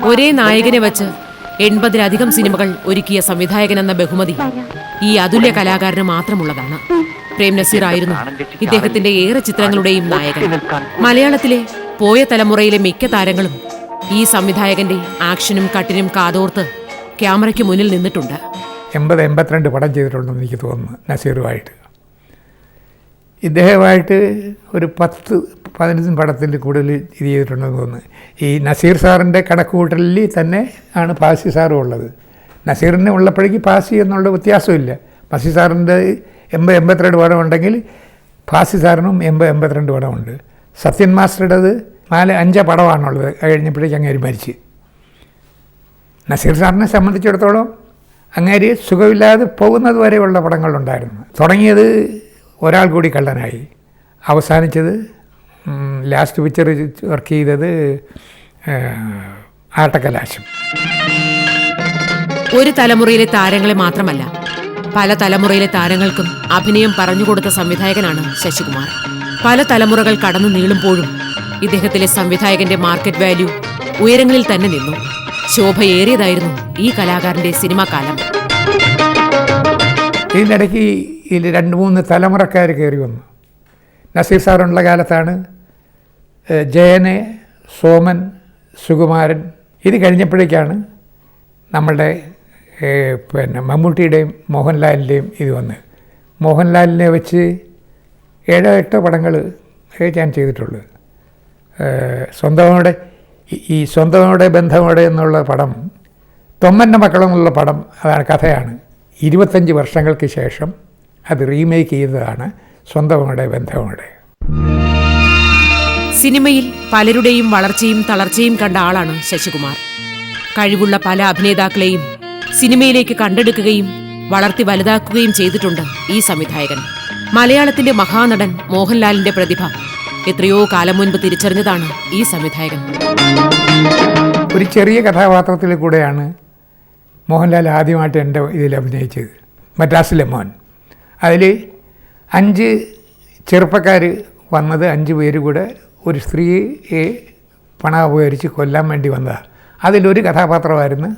ഒരേ നായകനെ വച്ച് 80-ലധികം സിനിമകൾ ഒരുക്കിയ സംവിധായകൻ എന്ന ബഹുമതി ഈ അതുല്യ കലാകാരന് മാത്രമുള്ളതാണ്. പ്രേം നസീർ ആയിരുന്നു ഇദ്ദേഹത്തിന്റെ ഏറെ ചിത്രങ്ങളുടെയും നായകൻ. മലയാളത്തിലെ പോയ തലമുറയിലെ മിക്ക താരങ്ങളും ഈ സംവിധായകന്റെ ആക്ഷനും കട്ടിനും കാതോർത്ത് ക്യാമറയ്ക്ക് മുന്നിൽ നിന്നിട്ടുണ്ട്. 80-82 പടം ചെയ്തിട്ടുണ്ടെന്ന് എനിക്ക് തോന്നുന്നു നസീറുമായിട്ട്. ഇദ്ദേഹമായിട്ട് ഒരു 10-15 പടത്തിൽ കൂടുതൽ ഇത് ചെയ്തിട്ടുണ്ടെന്ന് തോന്നുന്നു. ഈ നസീർ സാറിൻ്റെ കണക്കുകൂട്ടലിൽ തന്നെ ആണ് പാസി സാറും ഉള്ളത്. നസീറിന് ഉള്ളപ്പോഴേക്ക് പാസി എന്നുള്ള വ്യത്യാസമില്ല. പാസി സാറിൻ്റെ 80-82 പടം ഉണ്ടെങ്കിൽ പാസി സാറിനും 80-82 പടമുണ്ട്. സത്യൻ മാസ്റ്ററുടേത് 4-5 പടമാണുള്ളത്. കഴിഞ്ഞപ്പോഴേക്ക് അങ്ങേര് മരിച്ച്. നസീർ സാറിനെ സംബന്ധിച്ചിടത്തോളം അങ്ങേര് സുഖമില്ലാതെ പോകുന്നത് വരെയുള്ള പടങ്ങളുണ്ടായിരുന്നു. തുടങ്ങിയത് ഒരാൾ കൂടി കള്ളനായി, അവസാനിച്ചത് ലാസ്റ്റ് പിക്ചർ വർക്ക് ചെയ്തത് ആട്ടക്കലാശം. ഒരു തലമുറയിലെ താരങ്ങളെ മാത്രമല്ല, പല തലമുറയിലെ താരങ്ങൾക്കും അഭിനയം പറഞ്ഞുകൊടുത്ത സംവിധായകനാണ് ശശികുമാർ. പല തലമുറകൾ കടന്നു നീളുമ്പോഴും ഇദ്ദേഹത്തിലെ സംവിധായകന്റെ മാർക്കറ്റ് വാല്യൂ ഉയരങ്ങളിൽ തന്നെ നിന്നു. ശോഭയേറിയതായിരുന്നു ഈ കലാകാരന്റെ സിനിമാ കാലം. ഇതിനിടയ്ക്ക് ഇതിൽ 2-3 തലമുറക്കാർ കയറി വന്നു. നസീർ സാറുള്ള കാലത്താണ് ജയന്, സോമൻ, സുകുമാരൻ. ഇത് കഴിഞ്ഞപ്പോഴേക്കാണ് നമ്മളുടെ മമ്മൂട്ടിയുടെയും മോഹൻലാലിൻ്റെയും ഇത് വന്ന്. മോഹൻലാലിനെ വെച്ച് 7-8 പടങ്ങൾ ഞാൻ ചെയ്തിട്ടുള്ളൂ. സ്വന്തമോടെ ബന്ധമോടെ എന്നുള്ള പടം, തൊമ്മൻ്റെ മക്കളെന്നുള്ള പടം, അതാണ് കഥയാണ്. 25 വർഷങ്ങൾക്ക് ശേഷം അത് റീമേക്ക് ചെയ്തതാണ് സ്വന്തമോടെ ബന്ധമോടെ. സിനിമയിൽ പലരുടെയും വളർച്ചയും തളർച്ചയും കണ്ട ആളാണ് ശശികുമാർ. കഴിവുള്ള പല അഭിനേതാക്കളെയും സിനിമയിലേക്ക് കണ്ടെടുക്കുകയും വളർത്തി വലുതാക്കുകയും ചെയ്തിട്ടുണ്ട് ഈ സംവിധായകൻ. മലയാളത്തിന്റെ മഹാനടൻ മോഹൻലാലിന്റെ പ്രതിഭ എത്രയോ കാലം മുൻപ് തിരിച്ചറിഞ്ഞതാണ് ഈ സംവിധായകൻ. ഒരു ചെറിയ കഥാപാത്രത്തിൽ കൂടെയാണ് മോഹൻലാൽ ആദ്യമായിട്ട് എൻ്റെ ഇതിൽ അഭിനയിച്ചത്, മദ്രാസിലെ മോൻ. അതിൽ 5 ചെറുപ്പക്കാർ വന്നത്, 5 പേര് കൂടെ ഒരു സ്ത്രീയെ പണം ഉപകരിച്ച് കൊല്ലാൻ വേണ്ടി വന്നതാണ്. അതിലൊരു കഥാപാത്രമായിരുന്നു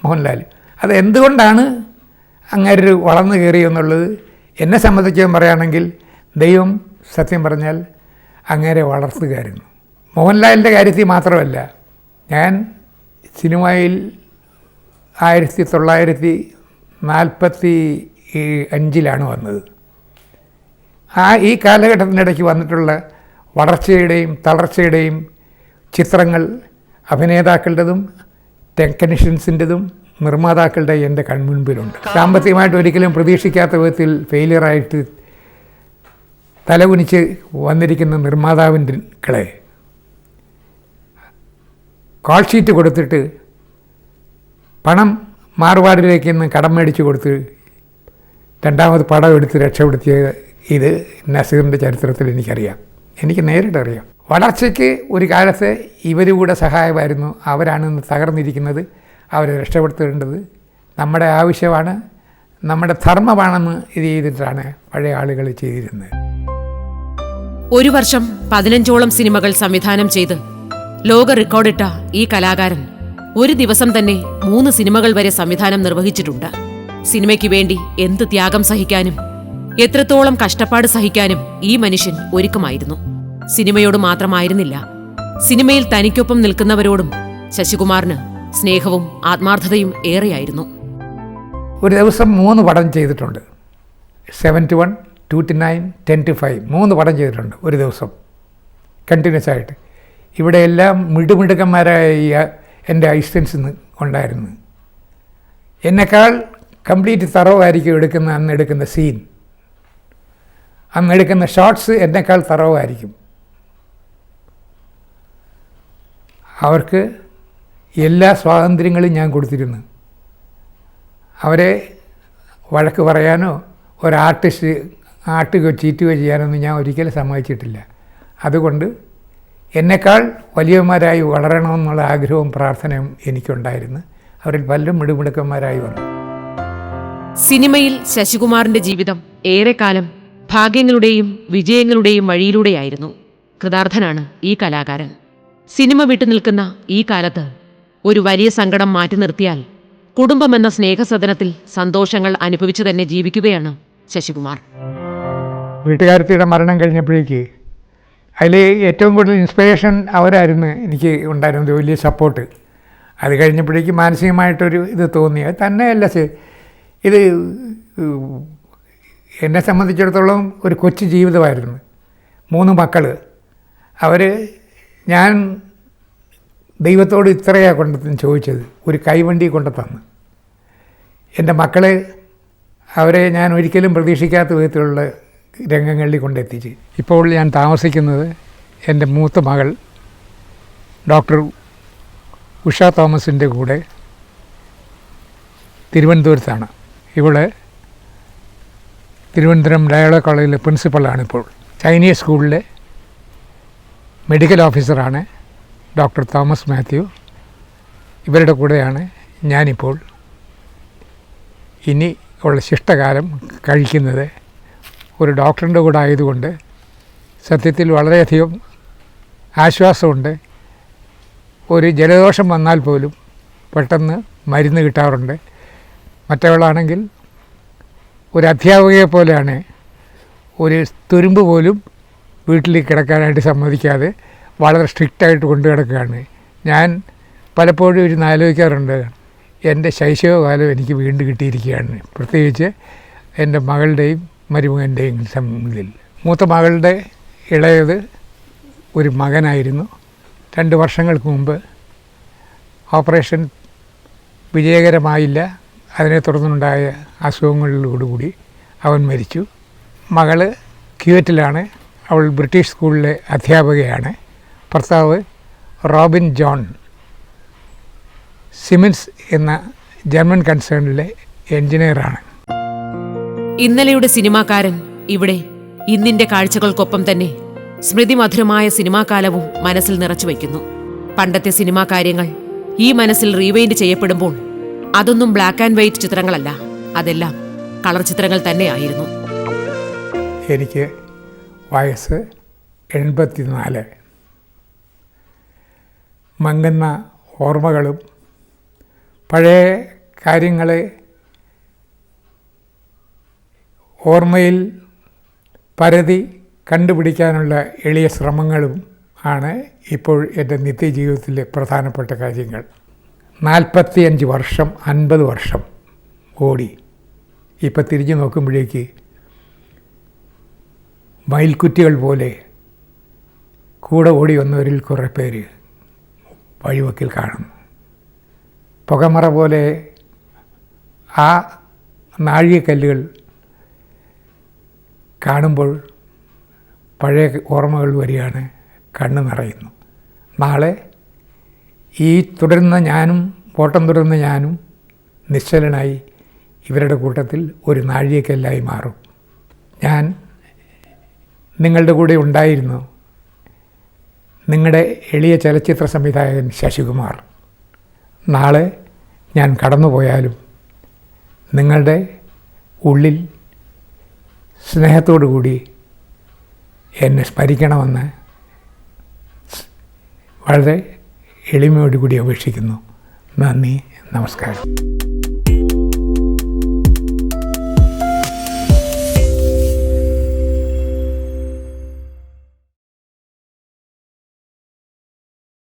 മോഹൻലാൽ. അത് എന്തുകൊണ്ടാണ് അങ്ങനെ വളർന്നു കയറിയെന്നുള്ളത് എന്നെ സംബന്ധിച്ച് പറയുകയാണെങ്കിൽ ദൈവം സത്യം പറഞ്ഞാൽ അങ്ങനെ വളർത്തുകയായിരുന്നു. മോഹൻലാലിൻ്റെ കാര്യത്തിൽ മാത്രമല്ല, ഞാൻ സിനിമയിൽ 1945 വന്നത്. ഈ കാലഘട്ടത്തിനിടയ്ക്ക് വന്നിട്ടുള്ള വളർച്ചയുടെയും തളർച്ചയുടെയും ചിത്രങ്ങൾ അഭിനേതാക്കളുടേതും ടെക്നീഷ്യൻസിൻ്റെതും നിർമ്മാതാക്കളുടെ എൻ്റെ കൺമുൻപിലുണ്ട്. സാമ്പത്തികമായിട്ട് ഒരിക്കലും പ്രതീക്ഷിക്കാത്ത വിധത്തിൽ ഫെയിലിയറായിട്ട് തലകുനിച്ച് വന്നിരിക്കുന്ന നിർമ്മാതാവിൻ്റെ കോൾ ഷീറ്റ് കൊടുത്തിട്ട് പണം മാറുപാടിലേക്ക് നിന്ന് കടം മേടിച്ച് കൊടുത്ത് 2ാമത് പടം എടുത്ത് രക്ഷപ്പെടുത്തിയ ഇത് നസീറിൻ്റെ ചരിത്രത്തിൽ എനിക്കറിയാം, എനിക്ക് നേരിട്ടറിയാം. വളർച്ചയ്ക്ക് ഒരു കാലത്ത് ഇവർ കൂടെ സഹായമായിരുന്നു. അവരാണ് ഇന്ന് തകർന്നിരിക്കുന്നത്. അവരെ രക്ഷപ്പെടുത്തേണ്ടത് നമ്മുടെ ആവശ്യമാണ്, നമ്മുടെ ധർമ്മമാണെന്ന് ഇത് ചെയ്തിട്ടാണ് പഴയ ആളുകൾ ചെയ്തിരുന്നത്. ഒരു വർഷം 15ഓളം സിനിമകൾ സംവിധാനം ചെയ്ത് ലോക റെക്കോർഡിട്ട ഈ കലാകാരൻ ഒരു ദിവസം തന്നെ 3 സിനിമകൾ വരെ സംവിധാനം നിർവഹിച്ചിട്ടുണ്ട്. സിനിമയ്ക്ക് വേണ്ടി എന്ത് ത്യാഗം സഹിക്കാനും എത്രത്തോളം കഷ്ടപ്പാട് സഹിക്കാനും ഈ മനുഷ്യൻ ഒരുക്കമായിരുന്നു. സിനിമയോട് മാത്രമായിരുന്നില്ല, സിനിമയിൽ തനിക്കൊപ്പം നിൽക്കുന്നവരോടും ശശികുമാറിന് സ്നേഹവും ആത്മാർത്ഥതയും ഏറെയായിരുന്നു. ഒരു ദിവസം 3 പടം ചെയ്തിട്ടുണ്ട്. 7 to 1, 2 to 9, 10 to 5, 3 പടം ചെയ്തിട്ടുണ്ട് ഒരു ദിവസം കണ്ടിന്യൂസ് ആയിട്ട്. ഇവിടെ എല്ലാം മിടുമിടുക്കന്മാരായ എൻ്റെ അസിസ്റ്റൻസ് ഉണ്ടായിരുന്നു. എന്നെക്കാൾ കംപ്ലീറ്റ് തറവായിരിക്കും അന്ന് എടുക്കുന്ന സീൻ, അന്ന് എടുക്കുന്ന ഷോട്ട്സ് എന്നെക്കാൾ തറവായിരിക്കും. അവർക്ക് എല്ലാ സ്വാതന്ത്ര്യങ്ങളും ഞാൻ കൊടുത്തിരുന്നു. അവരെ വഴക്ക് പറയാനോ ആട്ടുകയോ ചീറ്റുകയോ ചെയ്യാനൊന്നും ഞാൻ ഒരിക്കലും സമ്മതിച്ചിട്ടില്ല. അതുകൊണ്ട് എന്നെക്കാൾ വലിയവന്മാരായി വളരണമെന്നുള്ള ആഗ്രഹവും പ്രാർത്ഥനയും എനിക്കുണ്ടായിരുന്നു. അവരിൽ പലരും മിടുമിടുക്കന്മാരായി വന്നു. സിനിമയിൽ ശശികുമാറിന്റെ ജീവിതം ഏറെക്കാലം ഭാഗ്യങ്ങളുടെയും വിജയങ്ങളുടെയും വഴിയിലൂടെയായിരുന്നു. കൃതാർത്ഥനാണ് ഈ കലാകാരൻ. സിനിമ വിട്ടുനിൽക്കുന്ന ഈ കാലത്ത് ഒരു വലിയ സങ്കടം മാറ്റി നിർത്തിയാൽ കുടുംബമെന്ന സ്നേഹസദനത്തിൽ സന്തോഷങ്ങൾ അനുഭവിച്ചു തന്നെ ജീവിക്കുകയാണ് ശശികുമാർ. വീട്ടുകാരത്തിയുടെ മരണം കഴിഞ്ഞപ്പോഴേക്ക് അതിൽ ഏറ്റവും കൂടുതൽ ഇൻസ്പിറേഷൻ അവരായിരുന്നു എനിക്ക് ഉണ്ടായിരുന്നത്, വലിയ സപ്പോർട്ട്. അത് കഴിഞ്ഞപ്പോഴേക്ക് മാനസികമായിട്ടൊരു ഇത് തോന്നി. അത് തന്നെയല്ല, ഇത് എന്നെ സംബന്ധിച്ചിടത്തോളം ഒരു കൊച്ചു ജീവിതമായിരുന്നു. 3 മക്കൾ, ഞാൻ ദൈവത്തോട് ഇത്രയാണ് കൊണ്ടെന്ന് ചോദിച്ചത്, ഒരു കൈവണ്ടി കൊണ്ട് തന്നു. എൻ്റെ മക്കളെ അവരെ ഞാൻ ഒരിക്കലും പ്രതീക്ഷിക്കാത്ത വിധത്തിലുള്ള രംഗങ്ങളിൽ കൊണ്ടെത്തിച്ച്. ഇപ്പോൾ ഞാൻ താമസിക്കുന്നത് എൻ്റെ മൂത്ത മകൾ ഡോക്ടർ ഉഷ തോമസിൻ്റെ കൂടെ തിരുവനന്തപുരത്താണ്. ഇവിടെ തിരുവനന്തപുരം ഡയോള കോളേജിലെ പ്രിൻസിപ്പളാണിപ്പോൾ. ചൈനീസ് സ്കൂളിലെ മെഡിക്കൽ ഓഫീസറാണ് ഡോക്ടർ തോമസ് മാത്യു. ഇവരുടെ കൂടെയാണ് ഞാനിപ്പോൾ ഇനി ഉള്ള ശിഷ്ടകാലം കഴിക്കുന്നത്. ഒരു ഡോക്ടറിൻ്റെ കൂടെ ആയതുകൊണ്ട് സത്യത്തിൽ വളരെയധികം ആശ്വാസമുണ്ട്. ഒരു ജലദോഷം വന്നാൽ പോലും പെട്ടെന്ന് മരുന്ന് കിട്ടാറുണ്ട്. മറ്റവളാണെങ്കിൽ ഒരു അധ്യാപികയെ പോലെയാണ്, ഒരു തുരുമ്പ് പോലും വീട്ടിൽ കിടക്കാനായിട്ട് സമ്മതിക്കാതെ വളരെ സ്ട്രിക്റ്റായിട്ട് കൊണ്ടു കിടക്കുകയാണ്. ഞാൻ പലപ്പോഴും ഇരുന്ന് ആലോചിക്കാറുണ്ട്, എൻ്റെ ശൈശവകാലം എനിക്ക് വീണ്ടും കിട്ടിയിരിക്കുകയാണ്, പ്രത്യേകിച്ച് എൻ്റെ മകളുടെയും മരുമകൻ്റെയും തമ്മിൽ. മൂത്ത മകളുടെ ഇളയത് ഒരു മകനായിരുന്നു. 2 വർഷങ്ങൾക്ക് മുമ്പ് ഓപ്പറേഷൻ വിജയകരമായില്ല. അതിനെ തുടർന്നുണ്ടായ അസുഖങ്ങളിലോടുകൂടി അവൻ മരിച്ചു. മകള് ക്യുവറ്റിലാണ്. അവൾ ബ്രിട്ടീഷ് സ്കൂളിലെ അധ്യാപകയാണ്. ഭർത്താവ് റോബിൻ ജോൺ സിമൻസ് എന്ന ജർമ്മൻ കൺസേണിലെ എൻജിനീയറാണ്. ഇന്നലെയുടെ സിനിമാക്കാരൻ ഇവിടെ ഇന്നിന്റെ കാഴ്ചകൾക്കൊപ്പം തന്നെ സ്മൃതിമധുരമായ സിനിമാകാലവും മനസ്സിൽ നിറച്ചു വയ്ക്കുന്നു. പണ്ടത്തെ സിനിമാ കാര്യങ്ങൾ ഈ മനസ്സിൽ റീവൈൻഡ് ചെയ്യപ്പെടുമ്പോൾ അതൊന്നും ബ്ലാക്ക് ആൻഡ് വൈറ്റ് ചിത്രങ്ങളല്ല, അതെല്ലാം കളർ ചിത്രങ്ങൾ തന്നെയായിരുന്നു. എനിക്ക് വയസ്സ് 84. മങ്ങുന്ന ഓർമ്മകളും പഴയ കാര്യങ്ങളെ ഓർമ്മയിൽ പരതി കണ്ടുപിടിക്കാനുള്ള എളിയ ശ്രമങ്ങളും ആണ് ഇപ്പോൾ എൻ്റെ നിത്യജീവിതത്തിലെ പ്രധാനപ്പെട്ട കാര്യങ്ങൾ. 45 വർഷം 50 വർഷം ഓടി. ഇപ്പം തിരിഞ്ഞു നോക്കുമ്പോഴേക്ക് മയിൽക്കുറ്റികൾ പോലെ കൂടെ ഓടി വന്നവരിൽ കുറേ പേര് വഴിവക്കിൽ കാണുന്നു. പുകമറ പോലെ ആ നാഴികക്കല്ലുകൾ കാണുമ്പോൾ പഴയ ഓർമ്മകൾ വരികയാണ്, കണ്ണ് നിറയുന്നു. നാളെ ഈ തുടരുന്ന ഞാനും, ഓട്ടം തുടരുന്ന ഞാനും നിശ്ചലനായി ഇവരുടെ കൂട്ടത്തിൽ ഒരു നാഴികക്കല്ലായി മാറും. ഞാൻ നിങ്ങളുടെ കൂടെ ഉണ്ടായിരുന്നു, നിങ്ങളുടെ എളിയ ചലച്ചിത്ര സംവിധായകൻ ശശികുമാർ. നാളെ ഞാൻ കടന്നുപോയാലും നിങ്ങളുടെ ഉള്ളിൽ സ്നേഹത്തോടു കൂടി എന്നെ സ്മരിക്കണമെന്ന് വളരെ എളിമയോടുകൂടി അപേക്ഷിക്കുന്നു. നന്ദി, നമസ്കാരം.